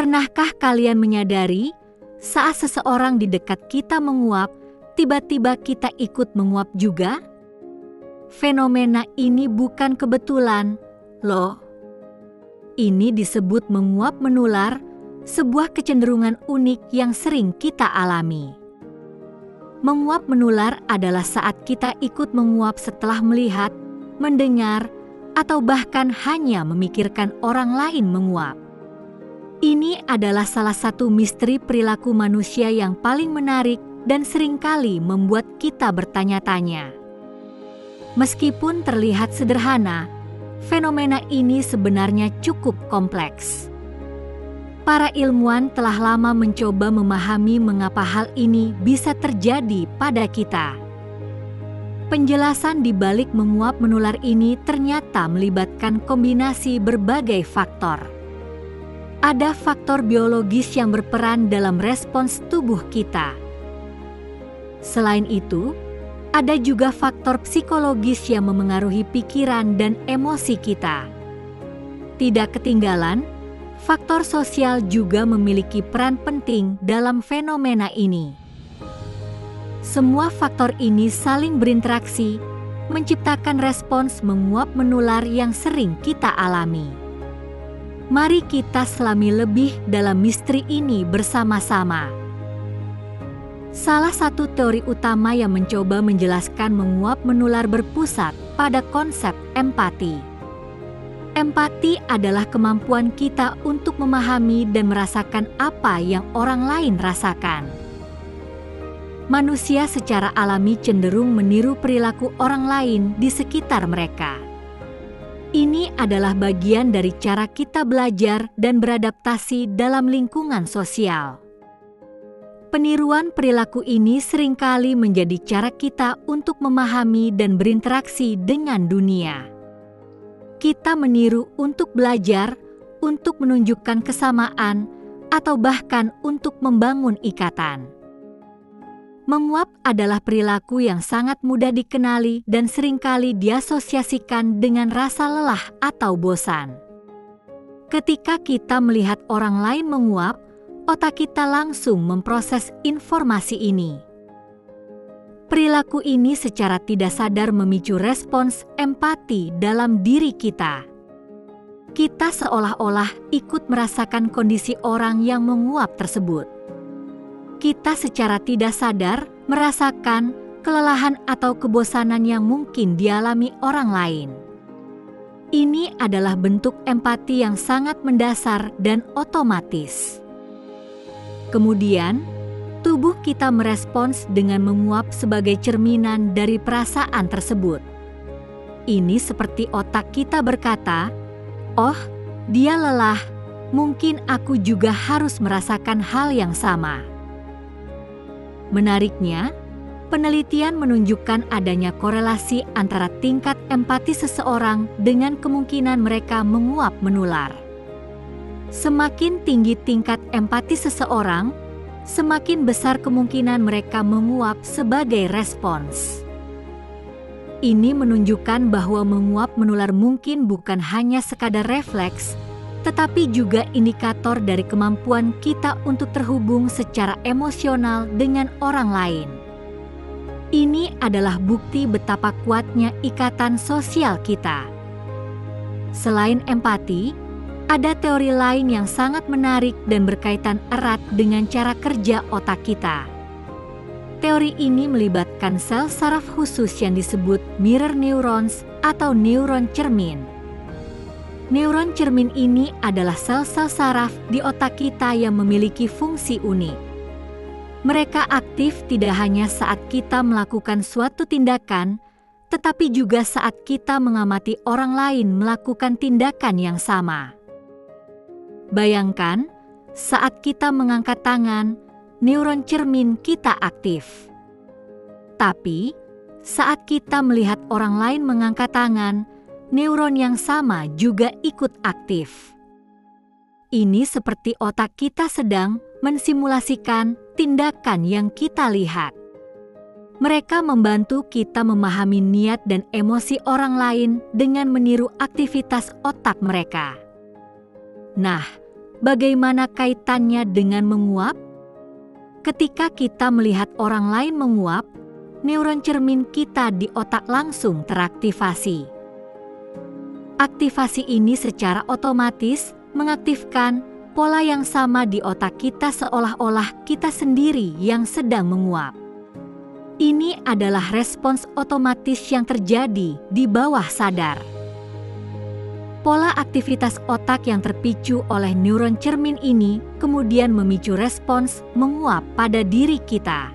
Pernahkah kalian menyadari saat seseorang di dekat kita menguap, tiba-tiba kita ikut menguap juga? Fenomena ini bukan kebetulan, loh. Ini disebut menguap menular, sebuah kecenderungan unik yang sering kita alami. Menguap menular adalah saat kita ikut menguap setelah melihat, mendengar, atau bahkan hanya memikirkan orang lain menguap. Ini adalah salah satu misteri perilaku manusia yang paling menarik dan seringkali membuat kita bertanya-tanya. Meskipun terlihat sederhana, fenomena ini sebenarnya cukup kompleks. Para ilmuwan telah lama mencoba memahami mengapa hal ini bisa terjadi pada kita. Penjelasan di balik menguap menular ini ternyata melibatkan kombinasi berbagai faktor. Ada faktor biologis yang berperan dalam respons tubuh kita. Selain itu, ada juga faktor psikologis yang memengaruhi pikiran dan emosi kita. Tidak ketinggalan, faktor sosial juga memiliki peran penting dalam fenomena ini. Semua faktor ini saling berinteraksi, menciptakan respons menguap menular yang sering kita alami. Mari kita selami lebih dalam misteri ini bersama-sama. Salah satu teori utama yang mencoba menjelaskan menguap menular berpusat pada konsep empati. Empati adalah kemampuan kita untuk memahami dan merasakan apa yang orang lain rasakan. Manusia secara alami cenderung meniru perilaku orang lain di sekitar mereka. Ini adalah bagian dari cara kita belajar dan beradaptasi dalam lingkungan sosial. Peniruan perilaku ini seringkali menjadi cara kita untuk memahami dan berinteraksi dengan dunia. Kita meniru untuk belajar, untuk menunjukkan kesamaan, atau bahkan untuk membangun ikatan. Menguap adalah perilaku yang sangat mudah dikenali dan seringkali diasosiasikan dengan rasa lelah atau bosan. Ketika kita melihat orang lain menguap, otak kita langsung memproses informasi ini. Perilaku ini secara tidak sadar memicu respons empati dalam diri kita. Kita seolah-olah ikut merasakan kondisi orang yang menguap tersebut. Kita secara tidak sadar merasakan kelelahan atau kebosanan yang mungkin dialami orang lain. Ini adalah bentuk empati yang sangat mendasar dan otomatis. Kemudian, tubuh kita merespons dengan menguap sebagai cerminan dari perasaan tersebut. Ini seperti otak kita berkata, "Oh, dia lelah, mungkin aku juga harus merasakan hal yang sama." Menariknya, penelitian menunjukkan adanya korelasi antara tingkat empati seseorang dengan kemungkinan mereka menguap menular. Semakin tinggi tingkat empati seseorang, semakin besar kemungkinan mereka menguap sebagai respons. Ini menunjukkan bahwa menguap menular mungkin bukan hanya sekadar refleks, tetapi juga indikator dari kemampuan kita untuk terhubung secara emosional dengan orang lain. Ini adalah bukti betapa kuatnya ikatan sosial kita. Selain empati, ada teori lain yang sangat menarik dan berkaitan erat dengan cara kerja otak kita. Teori ini melibatkan sel saraf khusus yang disebut mirror neurons atau neuron cermin. Neuron cermin ini adalah sel-sel saraf di otak kita yang memiliki fungsi unik. Mereka aktif tidak hanya saat kita melakukan suatu tindakan, tetapi juga saat kita mengamati orang lain melakukan tindakan yang sama. Bayangkan, saat kita mengangkat tangan, neuron cermin kita aktif. Tapi, saat kita melihat orang lain mengangkat tangan, neuron yang sama juga ikut aktif. Ini seperti otak kita sedang mensimulasikan tindakan yang kita lihat. Mereka membantu kita memahami niat dan emosi orang lain dengan meniru aktivitas otak mereka. Nah, Bagaimana kaitannya dengan menguap? Ketika kita melihat orang lain menguap, neuron cermin kita di otak langsung teraktivasi. Aktivasi ini secara otomatis mengaktifkan pola yang sama di otak kita, seolah-olah kita sendiri yang sedang menguap. Ini adalah respons otomatis yang terjadi di bawah sadar. Pola aktivitas otak yang terpicu oleh neuron cermin ini kemudian memicu respons menguap pada diri kita.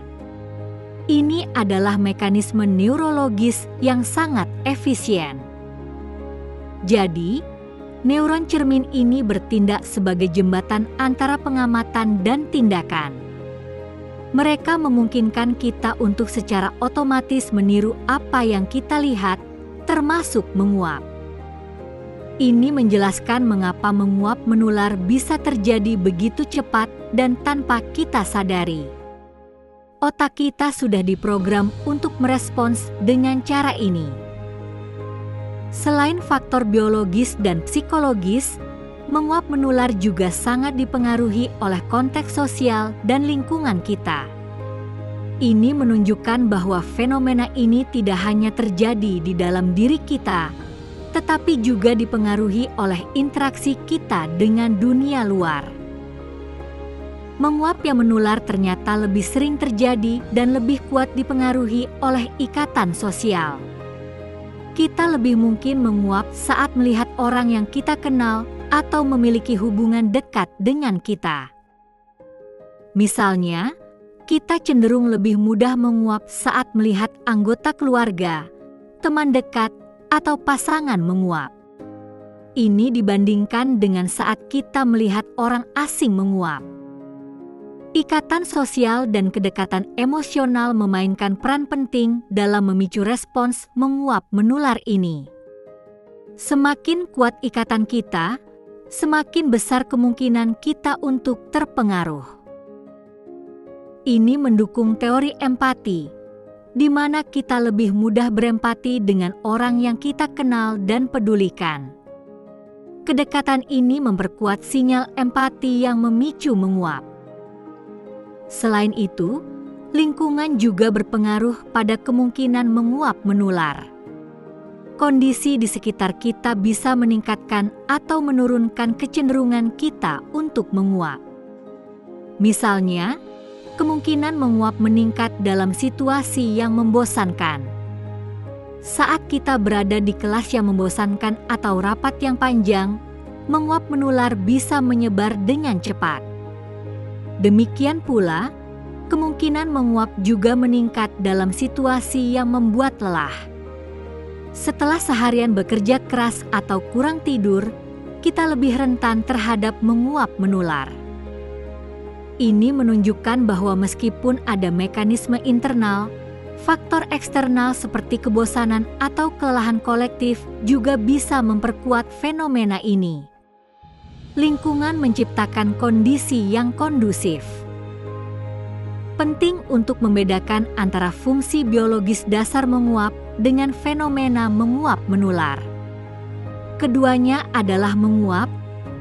Ini adalah mekanisme neurologis yang sangat efisien. Jadi, neuron cermin ini bertindak sebagai jembatan antara pengamatan dan tindakan. Mereka memungkinkan kita untuk secara otomatis meniru apa yang kita lihat, termasuk menguap. Ini menjelaskan mengapa menguap menular bisa terjadi begitu cepat dan tanpa kita sadari. Otak kita sudah diprogram untuk merespons dengan cara ini. Selain faktor biologis dan psikologis, menguap menular juga sangat dipengaruhi oleh konteks sosial dan lingkungan kita. Ini menunjukkan bahwa fenomena ini tidak hanya terjadi di dalam diri kita, tetapi juga dipengaruhi oleh interaksi kita dengan dunia luar. Menguap yang menular ternyata lebih sering terjadi dan lebih kuat dipengaruhi oleh ikatan sosial. Kita lebih mungkin menguap saat melihat orang yang kita kenal atau memiliki hubungan dekat dengan kita. Misalnya, kita cenderung lebih mudah menguap saat melihat anggota keluarga, teman dekat, atau pasangan menguap. Ini dibandingkan dengan saat kita melihat orang asing menguap. Ikatan sosial dan kedekatan emosional memainkan peran penting dalam memicu respons menguap menular ini. Semakin kuat ikatan kita, semakin besar kemungkinan kita untuk terpengaruh. Ini mendukung teori empati, di mana kita lebih mudah berempati dengan orang yang kita kenal dan pedulikan. Kedekatan ini memperkuat sinyal empati yang memicu menguap. Selain itu, lingkungan juga berpengaruh pada kemungkinan menguap menular. Kondisi di sekitar kita bisa meningkatkan atau menurunkan kecenderungan kita untuk menguap. Misalnya, kemungkinan menguap meningkat dalam situasi yang membosankan. Saat kita berada di kelas yang membosankan atau rapat yang panjang, menguap menular bisa menyebar dengan cepat. Demikian pula, kemungkinan menguap juga meningkat dalam situasi yang membuat lelah. Setelah seharian bekerja keras atau kurang tidur, kita lebih rentan terhadap menguap menular. Ini menunjukkan bahwa meskipun ada mekanisme internal, faktor eksternal seperti kebosanan atau kelelahan kolektif juga bisa memperkuat fenomena ini. Lingkungan menciptakan kondisi yang kondusif. Penting untuk membedakan antara fungsi biologis dasar menguap dengan fenomena menguap menular. Keduanya adalah menguap,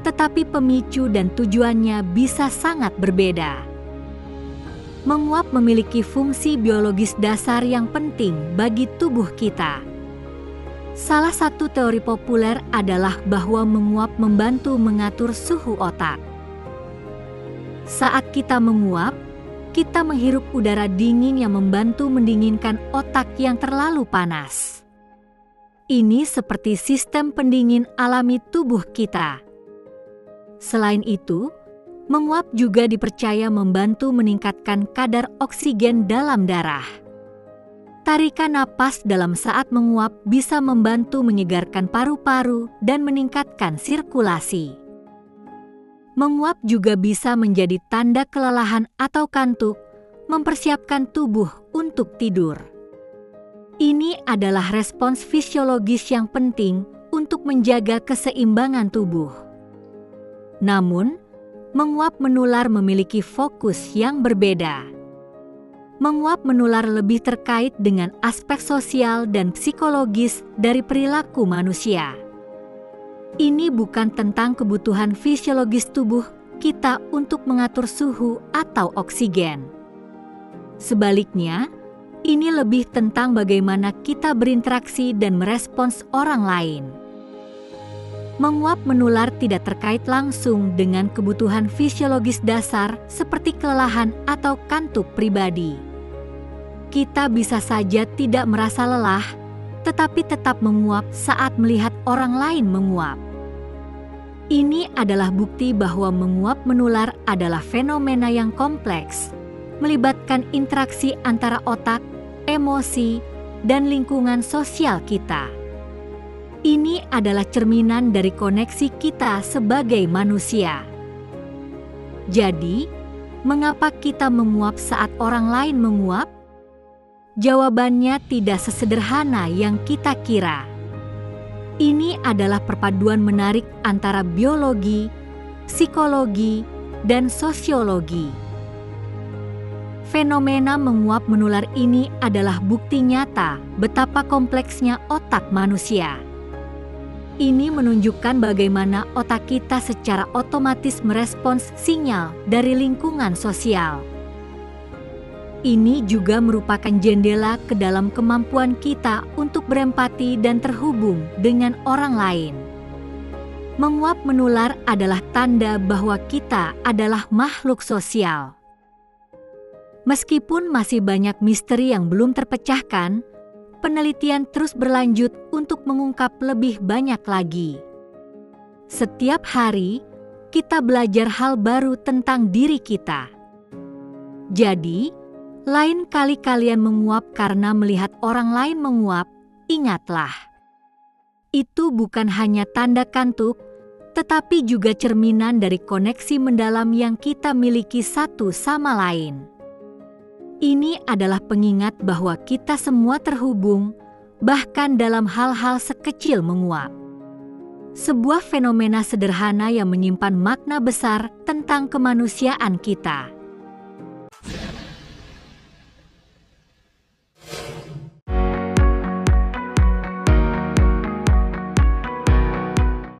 tetapi pemicu dan tujuannya bisa sangat berbeda. Menguap memiliki fungsi biologis dasar yang penting bagi tubuh kita. Salah satu teori populer adalah bahwa menguap membantu mengatur suhu otak. Saat kita menguap, kita menghirup udara dingin yang membantu mendinginkan otak yang terlalu panas. Ini seperti sistem pendingin alami tubuh kita. Selain itu, menguap juga dipercaya membantu meningkatkan kadar oksigen dalam darah. Tarikan napas dalam saat menguap bisa membantu menyegarkan paru-paru dan meningkatkan sirkulasi. Menguap juga bisa menjadi tanda kelelahan atau kantuk, mempersiapkan tubuh untuk tidur. Ini adalah respons fisiologis yang penting untuk menjaga keseimbangan tubuh. Namun, menguap menular memiliki fokus yang berbeda. Menguap menular lebih terkait dengan aspek sosial dan psikologis dari perilaku manusia. Ini bukan tentang kebutuhan fisiologis tubuh kita untuk mengatur suhu atau oksigen. Sebaliknya, ini lebih tentang bagaimana kita berinteraksi dan merespons orang lain. Menguap menular tidak terkait langsung dengan kebutuhan fisiologis dasar seperti kelelahan atau kantuk pribadi. Kita bisa saja tidak merasa lelah, tetapi tetap menguap saat melihat orang lain menguap. Ini adalah bukti bahwa menguap menular adalah fenomena yang kompleks, melibatkan interaksi antara otak, emosi, dan lingkungan sosial kita. Ini adalah cerminan dari koneksi kita sebagai manusia. Jadi, mengapa kita menguap saat orang lain menguap? Jawabannya tidak sesederhana yang kita kira. Ini adalah perpaduan menarik antara biologi, psikologi, dan sosiologi. Fenomena menguap menular ini adalah bukti nyata betapa kompleksnya otak manusia. Ini menunjukkan bagaimana otak kita secara otomatis merespons sinyal dari lingkungan sosial. Ini juga merupakan jendela ke dalam kemampuan kita untuk berempati dan terhubung dengan orang lain. Menguap menular adalah tanda bahwa kita adalah makhluk sosial. Meskipun masih banyak misteri yang belum terpecahkan, penelitian terus berlanjut untuk mengungkap lebih banyak lagi. Setiap hari, kita belajar hal baru tentang diri kita. Jadi, lain kali kalian menguap karena melihat orang lain menguap, ingatlah. Itu bukan hanya tanda kantuk, tetapi juga cerminan dari koneksi mendalam yang kita miliki satu sama lain. Ini adalah pengingat bahwa kita semua terhubung, bahkan dalam hal-hal sekecil menguap. Sebuah fenomena sederhana yang menyimpan makna besar tentang kemanusiaan kita.